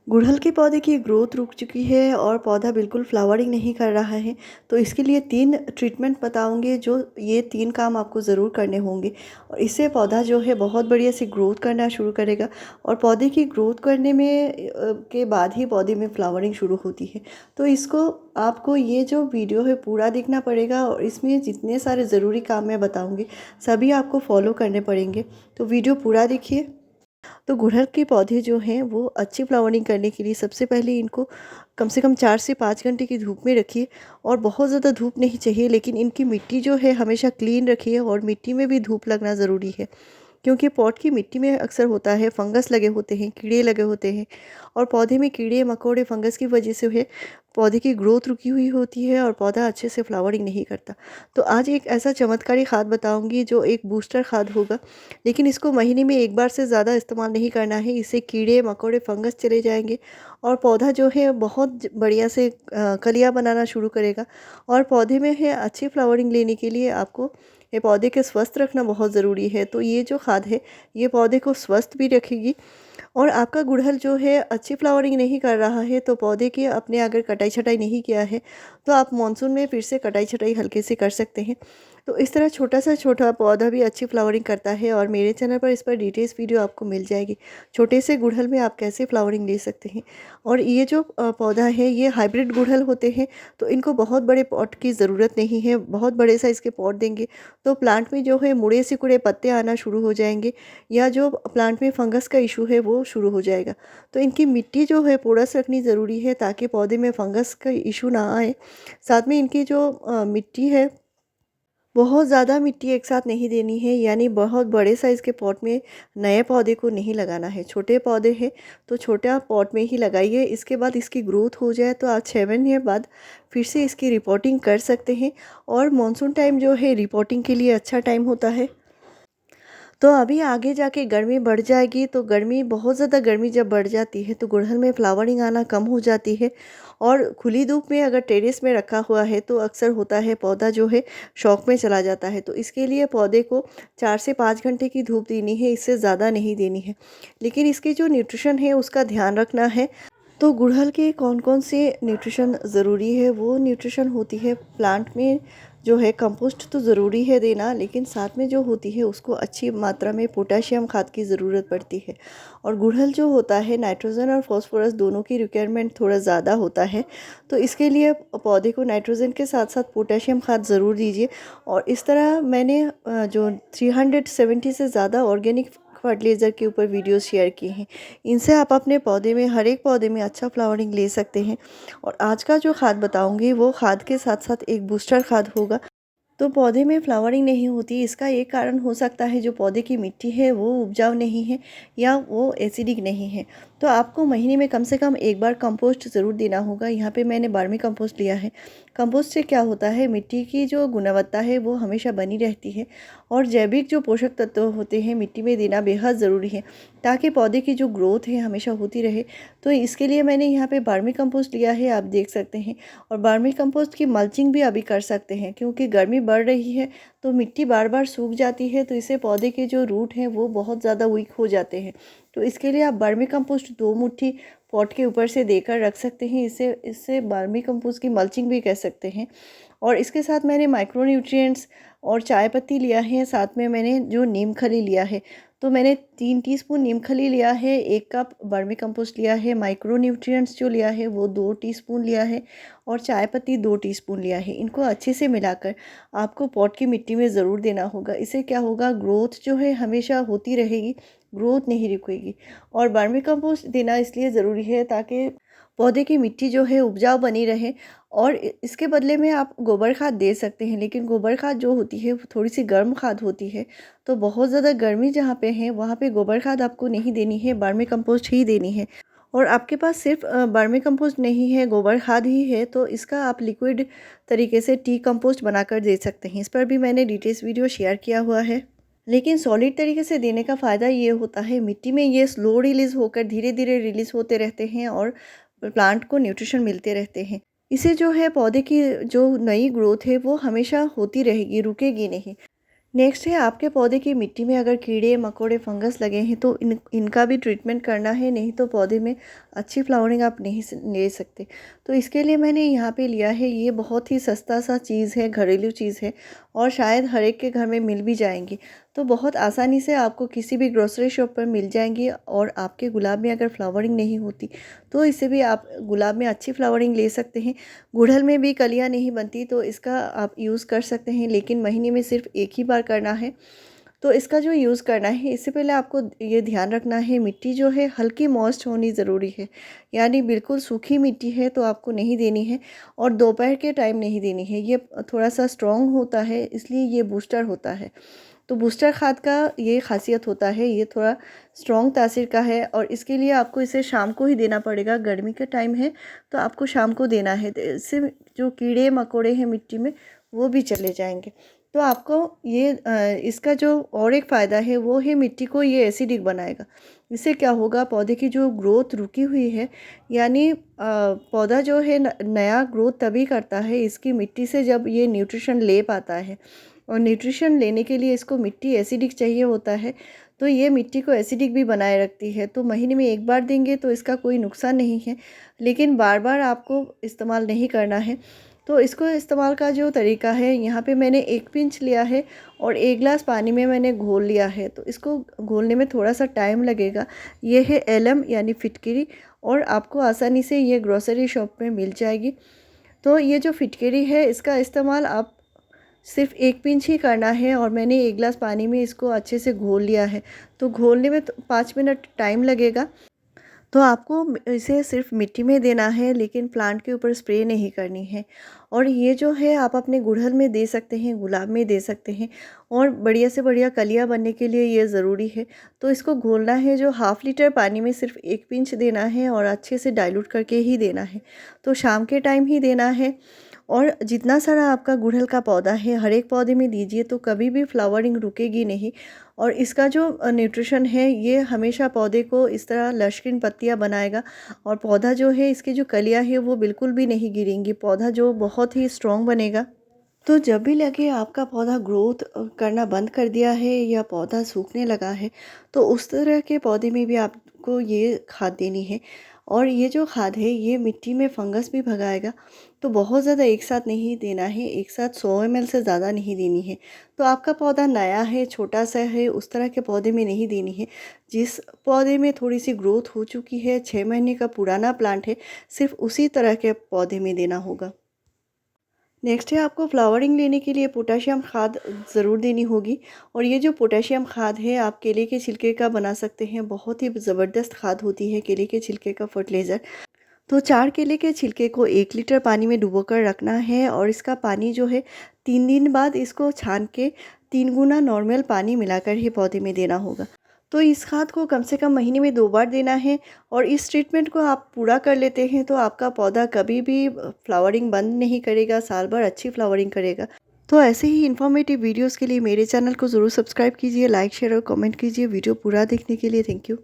गुड़हल के पौधे की ग्रोथ रुक चुकी है और पौधा बिल्कुल फ्लावरिंग नहीं कर रहा है। तो इसके लिए 3 ट्रीटमेंट बताऊँगी, जो ये 3 काम आपको ज़रूर करने होंगे और इससे पौधा जो है बहुत बढ़िया से ग्रोथ करना शुरू करेगा। और पौधे की ग्रोथ करने में के बाद ही पौधे में फ्लावरिंग शुरू होती है। तो इसको आपको ये जो वीडियो है पूरा देखना पड़ेगा और इसमें जितने सारे ज़रूरी काम मैं बताऊँगी सभी आपको फॉलो करने पड़ेंगे। तो वीडियो पूरा देखिए। तो गुड़हल के पौधे जो हैं वो अच्छी फ्लावरिंग करने के लिए सबसे पहले इनको कम से कम 4 से 5 घंटे की धूप में रखिए। और बहुत ज़्यादा धूप नहीं चाहिए, लेकिन इनकी मिट्टी जो है हमेशा क्लीन रखिए और मिट्टी में भी धूप लगना ज़रूरी है। क्योंकि पॉट की मिट्टी में अक्सर होता है फंगस लगे होते हैं, कीड़े लगे होते हैं और पौधे में कीड़े मकोड़े फंगस की वजह से है पौधे की ग्रोथ रुकी हुई होती है और पौधा अच्छे से फ्लावरिंग नहीं करता। तो आज एक ऐसा चमत्कारी खाद बताऊंगी जो एक बूस्टर खाद होगा, लेकिन इसको महीने में एक बार से ज़्यादा इस्तेमाल नहीं करना है। इससे कीड़े मकोड़े फंगस चले जाएंगे और पौधा जो है बहुत बढ़िया से कलियाँ बनाना शुरू करेगा। और पौधे में है अच्छी फ्लावरिंग लेने के लिए आपको ये पौधे के स्वस्थ रखना बहुत ज़रूरी है। तो ये जो खाद है ये पौधे को स्वस्थ भी रखेगी। और आपका गुड़हल जो है अच्छी फ्लावरिंग नहीं कर रहा है तो पौधे की अपने अगर कटाई छटाई नहीं किया है तो आप मानसून में फिर से कटाई छटाई हल्के से कर सकते हैं। तो इस तरह छोटा सा छोटा पौधा भी अच्छी फ्लावरिंग करता है और मेरे चैनल पर इस पर डिटेल्स वीडियो आपको मिल जाएगी। छोटे से गुड़हल में आप कैसे फ्लावरिंग ले सकते हैं। और ये जो पौधा है ये हाइब्रिड गुड़हल होते हैं, तो इनको बहुत बड़े पॉट की ज़रूरत नहीं है। बहुत बड़े साइज़ के पॉट देंगे तो प्लांट में जो है मुड़े सिकुड़े पत्ते आना शुरू हो जाएंगे या जो प्लांट में फंगस का इशू है वो शुरू हो जाएगा। तो इनकी मिट्टी जो है पोरस रखनी ज़रूरी है ताकि पौधे में फंगस का इशू ना आए। साथ में इनकी जो मिट्टी है बहुत ज़्यादा मिट्टी एक साथ नहीं देनी है, यानी बहुत बड़े साइज़ के पॉट में नए पौधे को नहीं लगाना है। छोटे पौधे हैं तो छोटा पॉट में ही लगाइए। इसके बाद इसकी ग्रोथ हो जाए तो आप 6 महीने बाद फिर से इसकी रिपोर्टिंग कर सकते हैं। और मानसून टाइम जो है रिपोर्टिंग के लिए अच्छा टाइम होता है। तो अभी आगे जाके गर्मी बढ़ जाएगी, तो गर्मी बहुत ज़्यादा गर्मी जब बढ़ जाती है तो गुड़हल में फ्लावरिंग आना कम हो जाती है। और खुली धूप में अगर टेरेस में रखा हुआ है तो अक्सर होता है पौधा जो है शौक में चला जाता है। तो इसके लिए पौधे को 4 से 5 घंटे की धूप देनी है, इससे ज़्यादा नहीं देनी है। लेकिन इसकी जो न्यूट्रिशन है उसका ध्यान रखना है। तो गुड़हल के कौन कौन से न्यूट्रिशन ज़रूरी है, वो न्यूट्रिशन होती है प्लांट में जो है कंपोस्ट तो ज़रूरी है देना, लेकिन साथ में जो होती है उसको अच्छी मात्रा में पोटेशियम खाद की ज़रूरत पड़ती है। और गुड़हल जो होता है नाइट्रोजन और फॉस्फोरस दोनों की रिक्वायरमेंट थोड़ा ज़्यादा होता है। तो इसके लिए पौधे को नाइट्रोजन के साथ साथ पोटेशियम खाद ज़रूर दीजिए। और इस तरह मैंने जो 370 से ज़्यादा ऑर्गेनिक फर्टिलाइज़र के ऊपर वीडियोस शेयर किए हैं। इनसे आप अपने पौधे में हर एक पौधे में अच्छा फ्लावरिंग ले सकते हैं। और आज का जो खाद बताऊंगी वो खाद के साथ साथ एक बूस्टर खाद होगा। तो पौधे में फ्लावरिंग नहीं होती, इसका एक कारण हो सकता है जो पौधे की मिट्टी है वो उपजाऊ नहीं है या वो एसिडिक नहीं है। तो आपको महीने में कम से कम एक बार कंपोस्ट ज़रूर देना होगा। यहाँ पे मैंने वर्मी कंपोस्ट लिया है। कंपोस्ट से क्या होता है, मिट्टी की जो गुणवत्ता है वो हमेशा बनी रहती है। और जैविक जो पोषक तत्व होते हैं मिट्टी में देना बेहद ज़रूरी है ताकि पौधे की जो ग्रोथ है हमेशा होती रहे। तो इसके लिए मैंने यहाँ पे वर्मी कंपोस्ट लिया है, आप देख सकते हैं। और वर्मी कंपोस्ट की मल्चिंग भी अभी कर सकते हैं, क्योंकि गर्मी बढ़ रही है तो मिट्टी बार बार सूख जाती है, तो इससे पौधे के जो रूट हैं वो बहुत ज़्यादा वीक हो जाते हैं। तो इसके लिए आप वर्मी कंपोस्ट 2 मुट्ठी पॉट के ऊपर से देकर रख सकते हैं। इससे इससे वर्मी कंपोस्ट की मल्चिंग भी कह सकते हैं। और इसके साथ मैंने माइक्रो न्यूट्रिएंट्स और चाय पत्ती लिया है, साथ में मैंने जो नीम खली लिया है। तो मैंने 3 टीस्पून नीम खली लिया है, 1 कप वर्मी कंपोस्ट लिया है, माइक्रो न्यूट्रिएंट्स जो लिया है वो 2 टीस्पून लिया है और चाय पत्ती 2 टीस्पून लिया है। इनको अच्छे से मिलाकर आपको पॉट की मिट्टी में ज़रूर देना होगा। इससे क्या होगा, ग्रोथ जो है हमेशा होती रहेगी, ग्रोथ नहीं रुकेगी। और वर्मी कंपोस्ट देना इसलिए ज़रूरी है ताकि पौधे की मिट्टी जो है उपजाऊ बनी रहे। और इसके बदले में आप गोबर खाद दे सकते हैं, लेकिन गोबर खाद जो होती है वो थोड़ी सी गर्म खाद होती है। तो बहुत ज़्यादा गर्मी जहाँ पे है वहाँ पे गोबर खाद आपको नहीं देनी है, वर्मी कंपोस्ट ही देनी है। और आपके पास सिर्फ वर्मी कंपोस्ट नहीं है, गोबर खाद ही है, तो इसका आप लिक्विड तरीके से टी कंपोस्ट बनाकर दे सकते हैं। इस पर भी मैंने डिटेल्स वीडियो शेयर किया हुआ है। लेकिन सॉलिड तरीके से देने का फ़ायदा ये होता है, मिट्टी में ये स्लो रिलीज़ होकर धीरे धीरे रिलीज़ होते रहते हैं और प्लांट को न्यूट्रिशन मिलते रहते हैं। इसे जो है पौधे की जो नई ग्रोथ है वो हमेशा होती रहेगी, रुकेगी नहीं। नेक्स्ट है आपके पौधे की मिट्टी में अगर कीड़े मकोड़े फंगस लगे हैं तो इनका भी ट्रीटमेंट करना है, नहीं तो पौधे में अच्छी फ्लावरिंग आप नहीं ले सकते। तो इसके लिए मैंने यहाँ पे लिया है, ये बहुत ही सस्ता सा चीज़ है, घरेलू चीज़ है और शायद हर एक के घर में मिल भी जाएंगी। तो बहुत आसानी से आपको किसी भी ग्रोसरी शॉप पर मिल जाएंगी। और आपके गुलाब में अगर फ्लावरिंग नहीं होती तो इससे भी आप गुलाब में अच्छी फ्लावरिंग ले सकते हैं। गुड़हल में भी कलियाँ नहीं बनती तो इसका आप यूज़ कर सकते हैं, लेकिन महीने में सिर्फ एक ही बार करना है। तो इसका जो यूज़ करना है, इससे पहले आपको ये ध्यान रखना है, मिट्टी जो है हल्की मॉइस्ट होनी ज़रूरी है। यानी बिल्कुल सूखी मिट्टी है तो आपको नहीं देनी है और दोपहर के टाइम नहीं देनी है। ये थोड़ा सा स्ट्रॉन्ग होता है, इसलिए ये बूस्टर होता है। तो बूस्टर खाद का ये खासियत होता है, ये थोड़ा स्ट्रॉन्ग तासीर का है और इसके लिए आपको इसे शाम को ही देना पड़ेगा। गर्मी का टाइम है तो आपको शाम को देना है, तो इससे जो कीड़े मकोड़े हैं मिट्टी में वो भी चले जाएंगे। तो आपको ये इसका जो और एक फ़ायदा है वो है, मिट्टी को ये एसिडिक बनाएगा। इससे क्या होगा, पौधे की जो ग्रोथ रुकी हुई है, यानी पौधा जो है नया ग्रोथ तभी करता है इसकी मिट्टी से जब ये न्यूट्रिशन ले पाता है। और न्यूट्रिशन लेने के लिए इसको मिट्टी एसिडिक चाहिए होता है, तो ये मिट्टी को एसिडिक भी बनाए रखती है। तो महीने में एक बार देंगे तो इसका कोई नुकसान नहीं है, लेकिन बार बार आपको इस्तेमाल नहीं करना है। तो इसको इस्तेमाल का जो तरीका है, यहाँ पे मैंने 1 पिंच लिया है और 1 गिलास पानी में मैंने घोल लिया है। तो इसको घोलने में थोड़ा सा टाइम लगेगा। ये है एलम यानी फिटकिरी, और आपको आसानी से ये ग्रोसरी शॉप में मिल जाएगी। तो ये जो फिटकिरी है इसका इस्तेमाल आप सिर्फ 1 पिंच ही करना है और मैंने 1 गिलास पानी में इसको अच्छे से घोल लिया है। तो घोलने में 5 मिनट टाइम लगेगा। तो आपको इसे सिर्फ मिट्टी में देना है, लेकिन प्लांट के ऊपर स्प्रे नहीं करनी है। और ये जो है आप अपने गुड़हल में दे सकते हैं, गुलाब में दे सकते हैं, और बढ़िया से बढ़िया कलियां बनने के लिए ये ज़रूरी है। तो इसको घोलना है, जो ½ लीटर पानी में सिर्फ 1 पिंच देना है और अच्छे से डाइल्यूट करके ही देना है। तो शाम के टाइम ही देना है। और जितना सारा आपका गुड़हल का पौधा है हर एक पौधे में दीजिए, तो कभी भी फ्लावरिंग रुकेगी नहीं। और इसका जो न्यूट्रिशन है ये हमेशा पौधे को इस तरह लशकिन पत्तियां बनाएगा, और पौधा जो है इसकी जो कलियां है वो बिल्कुल भी नहीं गिरेंगी, पौधा जो बहुत ही स्ट्रॉन्ग बनेगा। तो जब भी लगे आपका पौधा ग्रोथ करना बंद कर दिया है या पौधा सूखने लगा है, तो उस तरह के पौधे में भी आपको ये खाद देनी है। और ये जो खाद है ये मिट्टी में फंगस भी भगाएगा। तो बहुत ज़्यादा एक साथ नहीं देना है, एक साथ 100 ml से ज़्यादा नहीं देनी है। तो आपका पौधा नया है, छोटा सा है, उस तरह के पौधे में नहीं देनी है। जिस पौधे में थोड़ी सी ग्रोथ हो चुकी है, 6 महीने का पुराना प्लांट है, सिर्फ उसी तरह के पौधे में देना होगा। नेक्स्ट है, आपको फ्लावरिंग लेने के लिए पोटेशियम खाद ज़रूर देनी होगी। और ये जो पोटेशियम खाद है आप केले के छिलके का बना सकते हैं, बहुत ही ज़बरदस्त खाद होती है केले के छिलके का फर्टिलाइज़र। तो 4 केले के छिलके को 1 लीटर पानी में डुबोकर रखना है, और इसका पानी जो है 3 दिन बाद इसको छान के 3 गुना नॉर्मल पानी मिलाकर ही पौधे में देना होगा। तो इस खाद को कम से कम महीने में 2 बार देना है। और इस ट्रीटमेंट को आप पूरा कर लेते हैं तो आपका पौधा कभी भी फ्लावरिंग बंद नहीं करेगा, साल भर अच्छी फ्लावरिंग करेगा। तो ऐसे ही इन्फॉर्मेटिव वीडियोस के लिए मेरे चैनल को ज़रूर सब्सक्राइब कीजिए, लाइक शेयर और कमेंट कीजिए। वीडियो पूरा देखने के लिए थैंक यू।